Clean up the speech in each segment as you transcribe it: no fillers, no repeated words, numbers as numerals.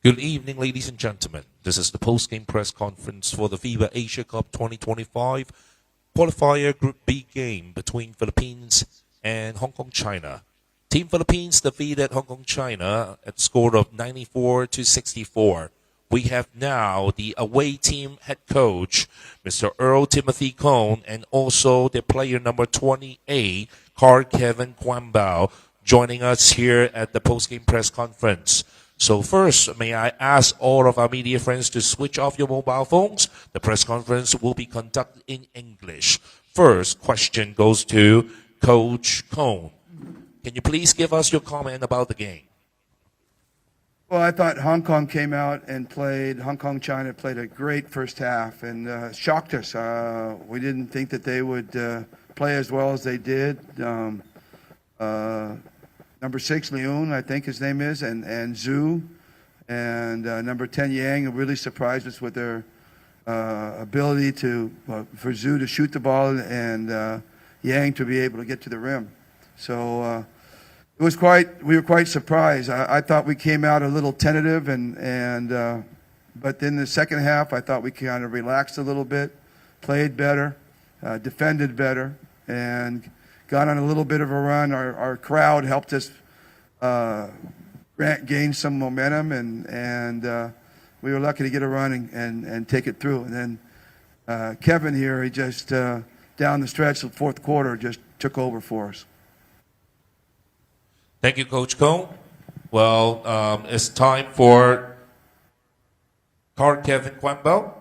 Good evening, ladies and gentlemen. This is the post-game press conference for the FIBA Asia Cup 2025 qualifier Group B game between Philippines and Hong Kong, China. Team Philippines defeated Hong Kong, China at a score of 94-64. We have now the away team head coach, Mr. Earl Timothy Cone, and also the player number 28, Carl Kevin Kwambao, joining us here at the post-game press conference. So first, may I ask all of our media friends to switch off your mobile phones? The press conference will be conducted in English. First question goes to Coach Cone. Can you please give us your comment about the game? Well, I thought Hong Kong came out and Hong Kong, China played a great first half and shocked us. We didn't think that they would play as well as they did. Number 6, Leon, I think his name is, and Zhu, and number 10, Yang, really surprised us with their ability for Zhu to shoot the ball and Yang to be able to get to the rim. So we were quite surprised. I thought we came out a little tentative, but then the second half, I thought we kind of relaxed a little bit, played better, defended better, and got on a little bit of a run. Our crowd helped us gain some momentum, and we were lucky to get a run and take it through. And then Kevin here, he just down the stretch of the fourth quarter just took over for us. Thank you, Coach Cone. Well, it's time for Carl Kevin Kwambao.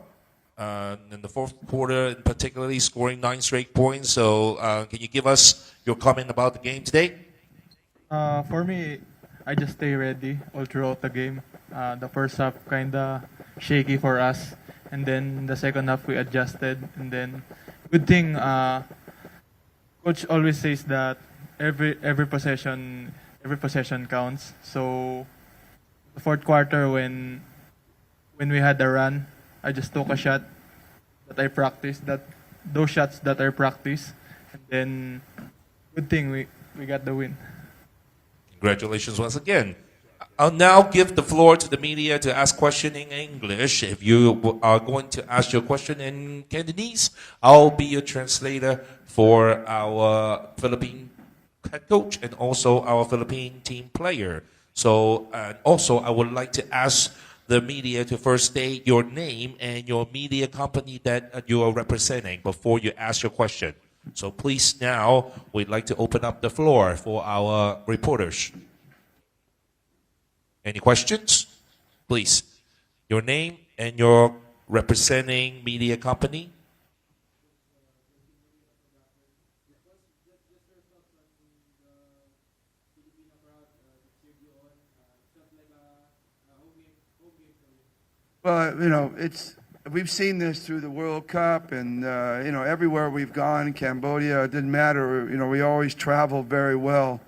In the fourth quarter, particularly scoring 9 straight points. So, can you give us your comment about the game today? For me, I just stay ready all throughout the game. The first half kinda shaky for us, and then the second half we adjusted. And then, good thing, coach always says that every possession counts. So, the fourth quarter when we had the run, I just took a shot that I practiced, those shots that I practiced, and then good thing we got the win. Congratulations once again. I'll now give the floor to the media to ask question in English. If you are going to ask your question in Cantonese, I'll be your translator for our Philippine head coach and also our Philippine team player. So, also I would like to ask the media to first state your name and your media company that you are representing before you ask your question. So please now, we'd like to open up the floor for our reporters. Any questions? Please. Your name and your representing media company. Well, we've seen this through the World Cup and, everywhere we've gone, Cambodia, it didn't matter. We always travel very well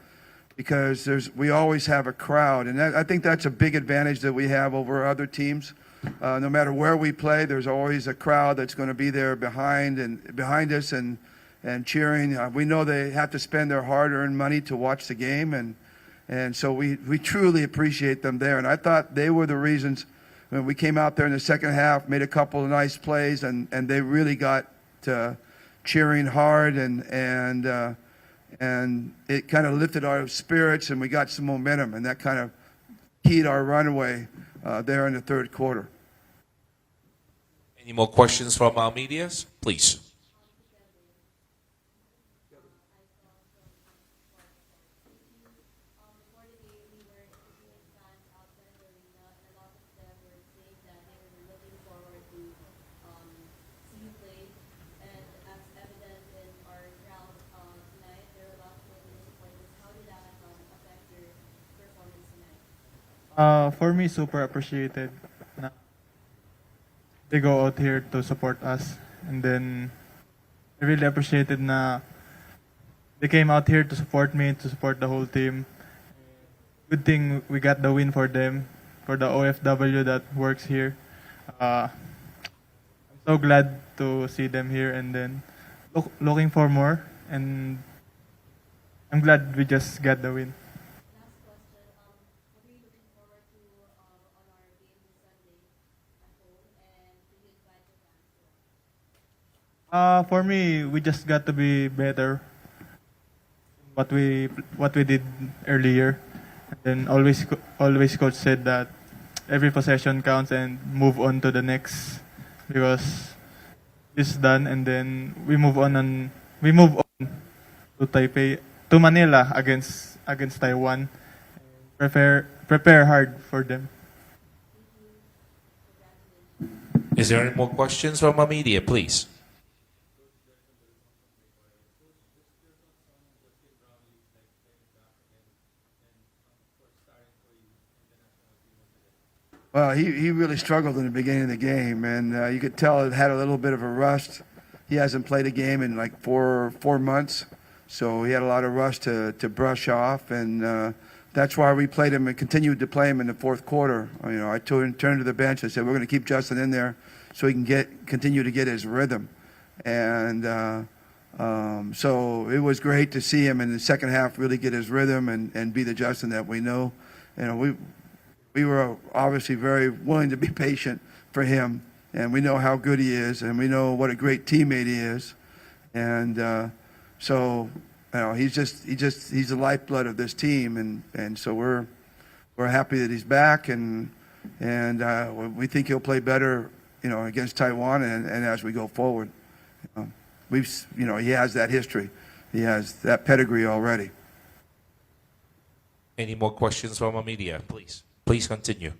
because we always have a crowd. And I think that's a big advantage that we have over other teams. No matter where we play, there's always a crowd that's going to be there behind us and cheering. We know they have to spend their hard-earned money to watch the game. And so we truly appreciate them there. And I thought they were the reasons. When we came out there in the second half, made a couple of nice plays, and they really got cheering hard, and it kind of lifted our spirits, and we got some momentum, and that kind of keyed our runaway there in the third quarter. Any more questions from our media? Please. For me, super appreciated. They go out here to support us, and then I really appreciated they came out here to support me, to support the whole team. Good thing we got the win for them, for the OFW that works here. I'm so glad to see them here, and then looking for more, and I'm glad we just got the win. Last question. What are you looking forward to on our game For me, we just got to be better what we did earlier. And then always coach said that every possession counts and move on to the next because it's done and then we move on to Taipei to Manila against Taiwan. Prepare hard for them. Is there any more questions from our media, please? Well, he really struggled in the beginning of the game, and you could tell it had a little bit of a rust. He hasn't played a game in like four months, so he had a lot of rust to brush off, and that's why we played him and continued to play him in the fourth quarter. You know, I turned to the bench and said, we're going to keep Justin in there so he can continue to get his rhythm. And so it was great to see him in the second half really get his rhythm and be the Justin that we know. You know, we were obviously very willing to be patient for him, and we know how good he is, and we know what a great teammate he is. And so you know, he's the lifeblood of this team, and so we're happy that he's back, and we think he'll play better, you know, against Taiwan and as we go forward. He has that history, he has that pedigree already. Any more questions from our media, please? Please continue.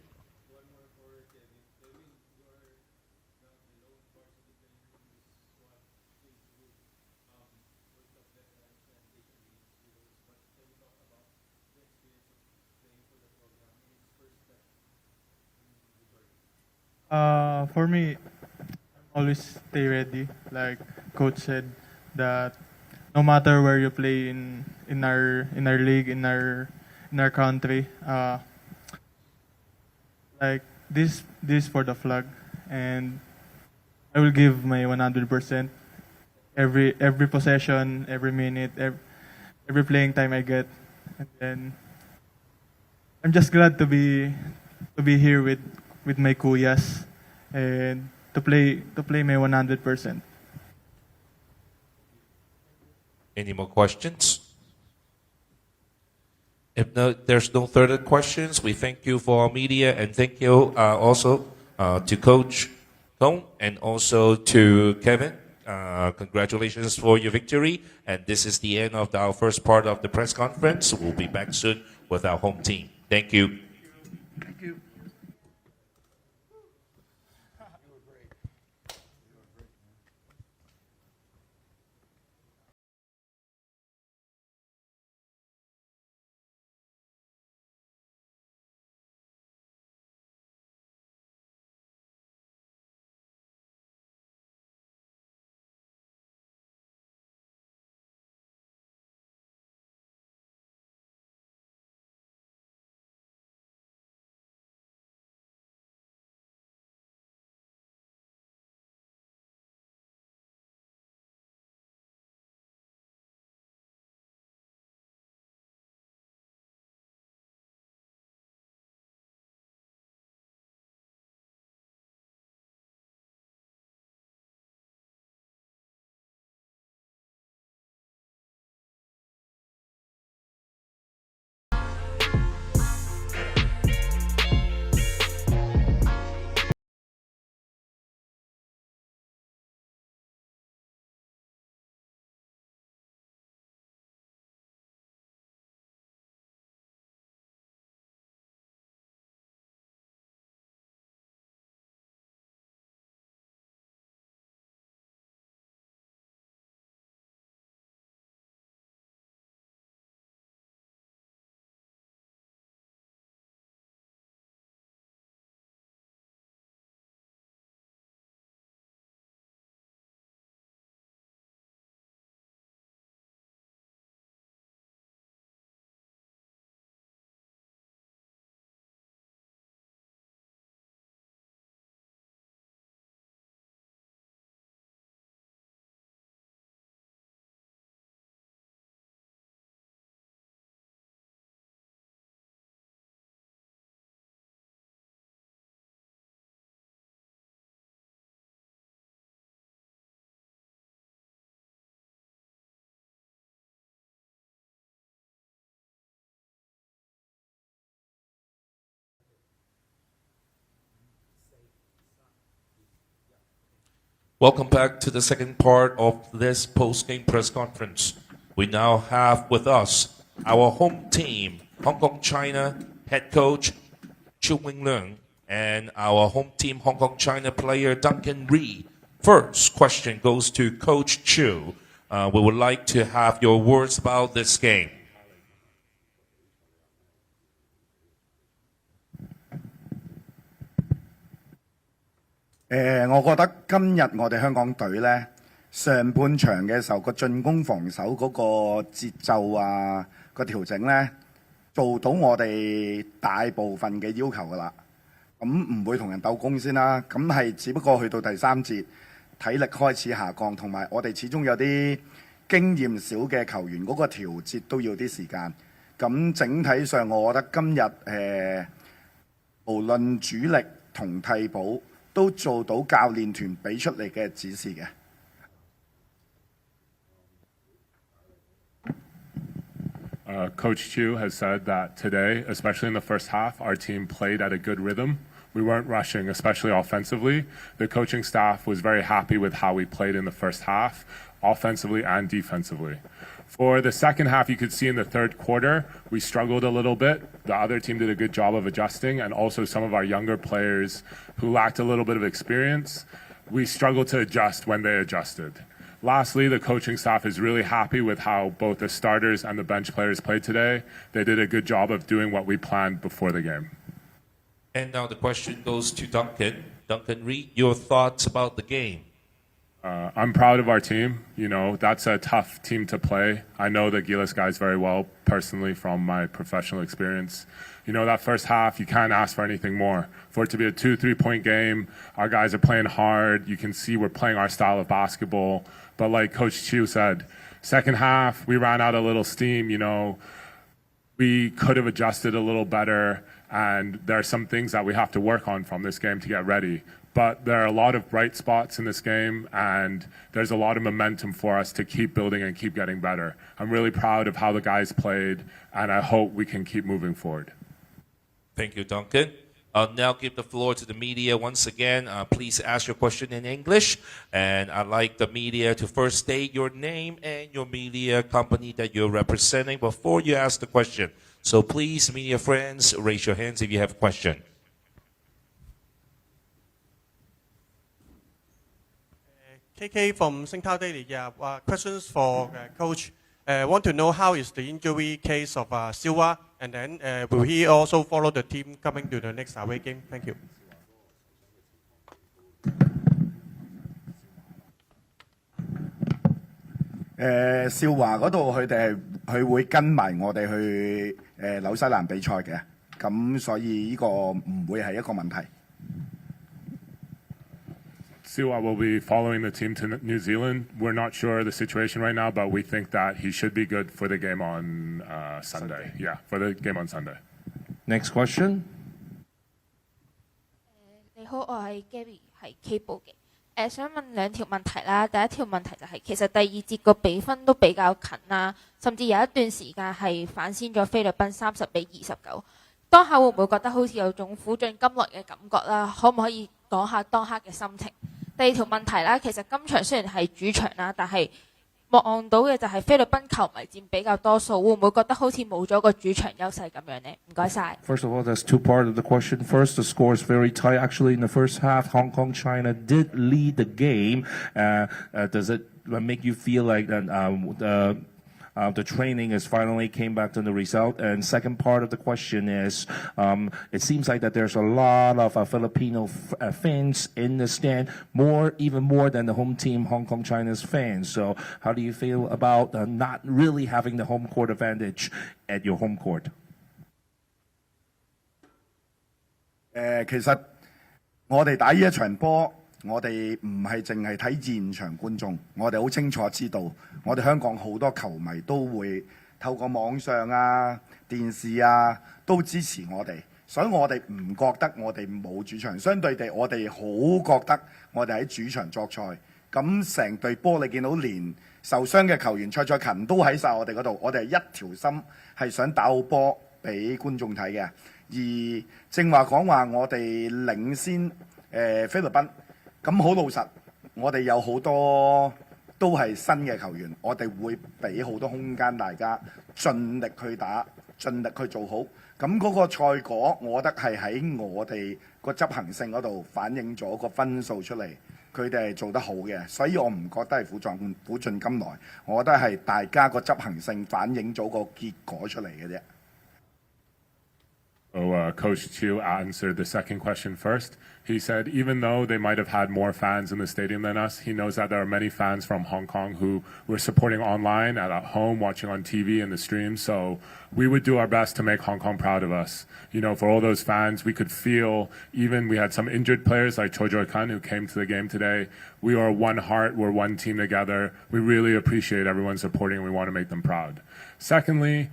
For me, always stay ready. Like coach said, that no matter where you play in our league, in our country, like this for the flag, and I will give my 100% every possession, every minute, every playing time I get, and then I'm just glad to be here with my kuyas and to play my 100%. Any more questions? If there's no further questions, we thank you for our media and thank you also to Coach Kong and also to Kevin. Congratulations for your victory. And this is the end of our first part of the press conference. We'll be back soon with our home team. Thank you. Thank you. Welcome back to the second part of this post-game press conference. We now have with us our home team, Hong Kong China head coach Chu Wing-leung and our home team Hong Kong China player Duncan Ri. First question goes to Coach Chu. We would like to have your words about this game. 我覺得今日我哋香港隊呢，上半場嘅時候個進攻防守嗰個節奏啊，個調整呢，做到我哋大部分嘅要求噶啦。咁唔會同人鬥攻先啦。咁係只不過去到第三節，體力開始下降，同埋我哋始終有啲經驗少嘅球員嗰個調節都要啲時間。咁整體上，我覺得今日無論主力同替補，都做到教練團俾出嚟嘅指示嘅。Coach Chu has said that today, especially in the first half, our team played at a good rhythm. We weren't rushing, especially offensively. The coaching staff was very happy with how we played in the first half, offensively and defensively. For the second half, you could see in the third quarter, we struggled a little bit. The other team did a good job of adjusting, and also some of our younger players who lacked a little bit of experience, we struggled to adjust when they adjusted. Lastly, the coaching staff is really happy with how both the starters and the bench players played today. They did a good job of doing what we planned before the game. And now the question goes to Duncan. Duncan Ri, your thoughts about the game? I'm proud of our team. You know, that's a tough team to play. I know the Gilas guys very well personally from my professional experience. You know, that first half, you can't ask for anything more. For it to be a 2-3 point game, our guys are playing hard. You can see we're playing our style of basketball. But like Coach Chu said, second half, we ran out a little steam. You know, we could have adjusted a little better. And there are some things that we have to work on from this game to get ready. But there are a lot of bright spots in this game, and there's a lot of momentum for us to keep building and keep getting better. I'm really proud of how the guys played, and I hope we can keep moving forward. Thank you, Duncan. I'll now give the floor to the media once again. Please ask your question in English, and I'd like the media to first state your name and your media company that you're representing before you ask the question. So please, media friends, raise your hands if you have a question. KK from Singtao Daily. Yeah, questions for Coach. Want to know how is the injury case of Silva, and then will he also follow the team coming to the next away game? Thank you. 少華嗰度佢會跟埋我哋去紐西蘭比賽嘅，咁所以呢個唔會係一個問題。Siwa will be following the team to New Zealand. We're not sure the situation right now, but we think that he should be good for the game on Sunday. Yeah, for the game on Sunday. Next question. 你好，我係 Gary， 係 K 報嘅。想問兩條問題啦。第一條問題就係、其實第二節個比分都比較近啦，甚至有一段時間係反先咗菲律賓30-29。當下會唔會覺得好似有種苦盡甘來嘅感覺啦？可唔可以講下當刻嘅心情？第二條問題啦，其實今場雖然係主場啦，但係望到嘅就係菲律賓球迷佔比較多數，會唔會覺得好似冇咗個主場優勢咁樣呢？唔該晒。First of all, there's two parts of the question. First, the score is very tight. Actually, in the first half, Hong Kong China did lead the game. Does it make you feel like that the training is finally came back to the result? And second part of the question is, it seems like that there's a lot of Filipino fans in the stand, even more than the home team Hong Kong China's fans. So how do you feel about not really having the home court advantage at your home court? 其實我哋打呢一場波。我哋唔係淨係睇現場觀眾，我哋好清楚知道，我哋香港好多球迷都會透過網上啊、電視啊都支持我哋，所以我哋唔覺得我哋冇主場，相對地我哋好覺得我哋喺主場作賽。咁成隊波你見到連受傷嘅球員蔡卓勤都喺晒我哋嗰度，我哋係一條心係想打好波俾觀眾睇嘅。而正話講話我哋領先菲律賓。咁好老實，我哋有好多都係新嘅球員，我哋會俾好多空間大家盡力去打，盡力去做好。咁嗰個賽果，我覺得係喺我哋個執行性嗰度反映咗個分數出嚟，佢哋係做得好嘅，所以我唔覺得係苦盡甘來，我覺得係大家個執行性反映咗個結果出嚟嘅啫。So Coach Chiu answered the second question first. He said even though they might have had more fans in the stadium than us, he knows that there are many fans from Hong Kong who were supporting online and at home, watching on TV and the stream. So we would do our best to make Hong Kong proud of us. You know, for all those fans, we could feel, even we had some injured players like Choi Joy Kun who came to the game today. We are one heart, we're one team together. We really appreciate everyone supporting and we want to make them proud. Secondly,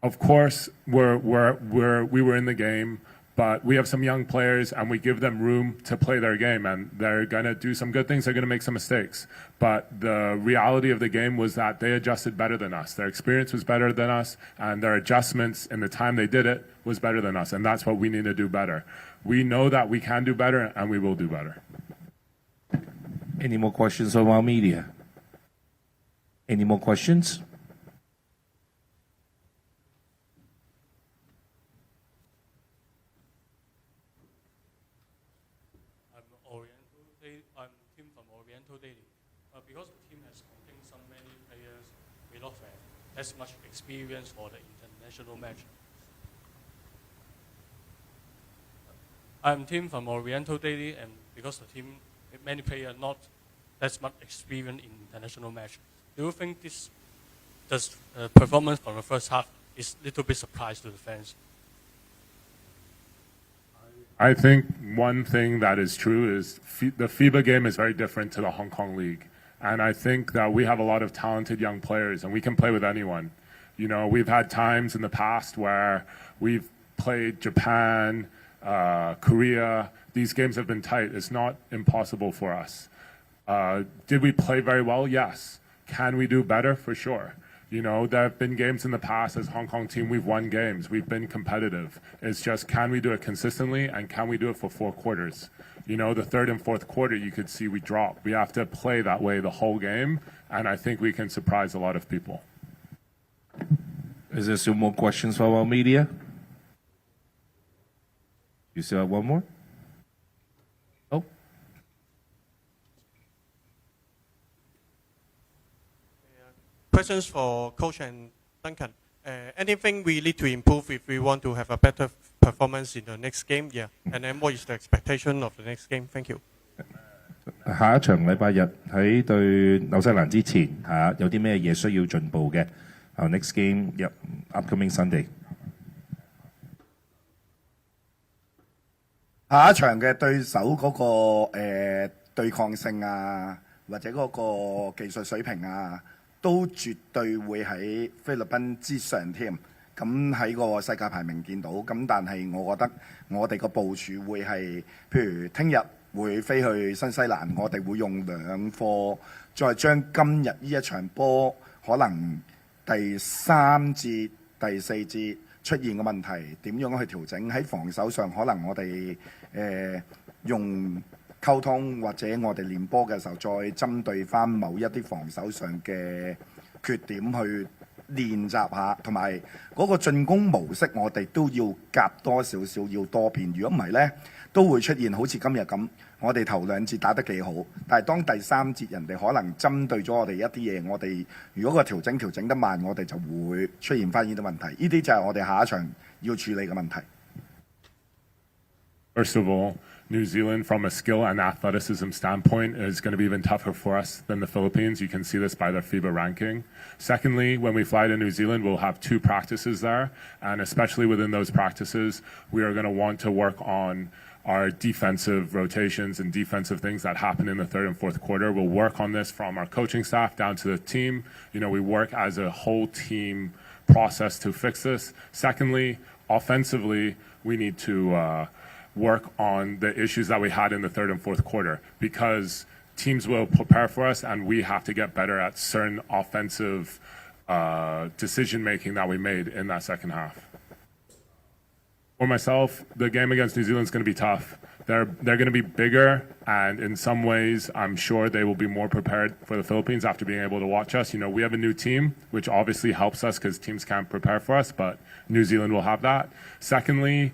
of course, we were in the game, but we have some young players and we give them room to play their game, and they're going to do some good things, they're going to make some mistakes. But the reality of the game was that they adjusted better than us. Their experience was better than us, and their adjustments in the time they did it was better than us, and that's what we need to do better. We know that we can do better, and we will do better. Any more questions from our media? Any more questions? I'm Tim from Oriental Daily. Because the team has contained so many players may not have as much experience for the international match. I'm Tim from Oriental Daily, and because the team, many players not as much experience in international match, do you think this performance from the first half is a little bit surprise to the fans? I think one thing that is true is the FIBA game is very different to the Hong Kong League. And I think that we have a lot of talented young players and we can play with anyone. You know, we've had times in the past where we've played Japan, Korea. These games have been tight. It's not impossible for us. Did we play very well? Yes. Can we do better? For sure. You know, there have been games in the past as Hong Kong team, we've won games, we've been competitive. It's just, can we do it consistently and can we do it for 4 quarters? You know, the third and fourth quarter, you could see we drop. We have to play that way the whole game, and I think we can surprise a lot of people. Is there some more questions from our media? You still have one more? Oh. Questions for Coach and Duncan. Anything we need to improve if we want to have a better performance in the next game? Yeah. And then what is the expectation of the next game? Thank you. 下一場禮拜日喺對紐西蘭之前有啲咩嘢需要進步嘅？Next game, yep, upcoming Sunday. 下一場嘅對手嗰個對抗性啊，或者嗰個技術水平啊，都絕對會喺菲律賓之上添。咁喺個世界排名見到，咁但係我覺得我哋個部署會係，譬如聽日會飛去新西蘭，我哋會用2課，再將今日呢一場波可能第3節、第4節出現嘅問題點樣去調整？喺防守上可能我哋用溝通或者我哋練波嘅時候，再針對翻某一啲防守上嘅缺點去練習下，同埋嗰個進攻模式我哋都要夾多少少，要多變。如果唔係呢，都會出現好似今日咁，我哋頭2節打得幾好，但係當第3節人哋可能針對咗我哋一啲嘢，我哋如果個調整得慢，我哋就會出現翻呢啲問題。呢啲就係我哋下一場要處理嘅問題。First of all, New Zealand, from a skill and athleticism standpoint, is going to be even tougher for us than the Philippines. You can see this by their FIBA ranking. Secondly, when we fly to New Zealand, we'll have 2 practices there, and especially within those practices, we are going to want to work on our defensive rotations and defensive things that happen in the third and fourth quarter. We'll work on this from our coaching staff down to the team. You know, we work as a whole team process to fix this. Secondly, offensively, we need to work on the issues that we had in the third and fourth quarter, because teams will prepare for us and we have to get better at certain offensive decision making that we made in that second half. For myself, the game against New Zealand is going to be tough. They're going to be bigger, and in some ways, I'm sure they will be more prepared for the Philippines after being able to watch us. You know, we have a new team, which obviously helps us because teams can't prepare for us, but New Zealand will have that. Secondly,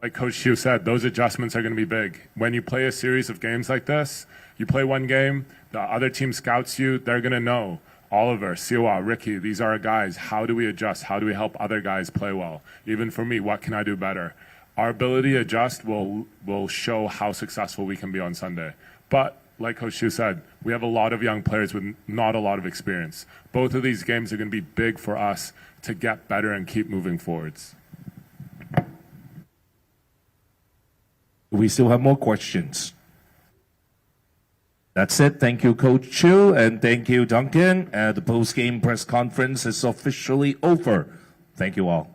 like Coach Hugh said, those adjustments are going to be big. When you play a series of games like this, you play one game, the other team scouts you, they're going to know. Oliver, Siwa, Ricky, these are our guys. How do we adjust? How do we help other guys play well? Even for me, what can I do better? Our ability to adjust will show how successful we can be on Sunday. But like Coach Hugh said, we have a lot of young players with not a lot of experience. Both of these games are going to be big for us to get better and keep moving forwards. We still have more questions. That's it. Thank you, Coach Chu, and thank you, Duncan. The post-game press conference is officially over. Thank you all.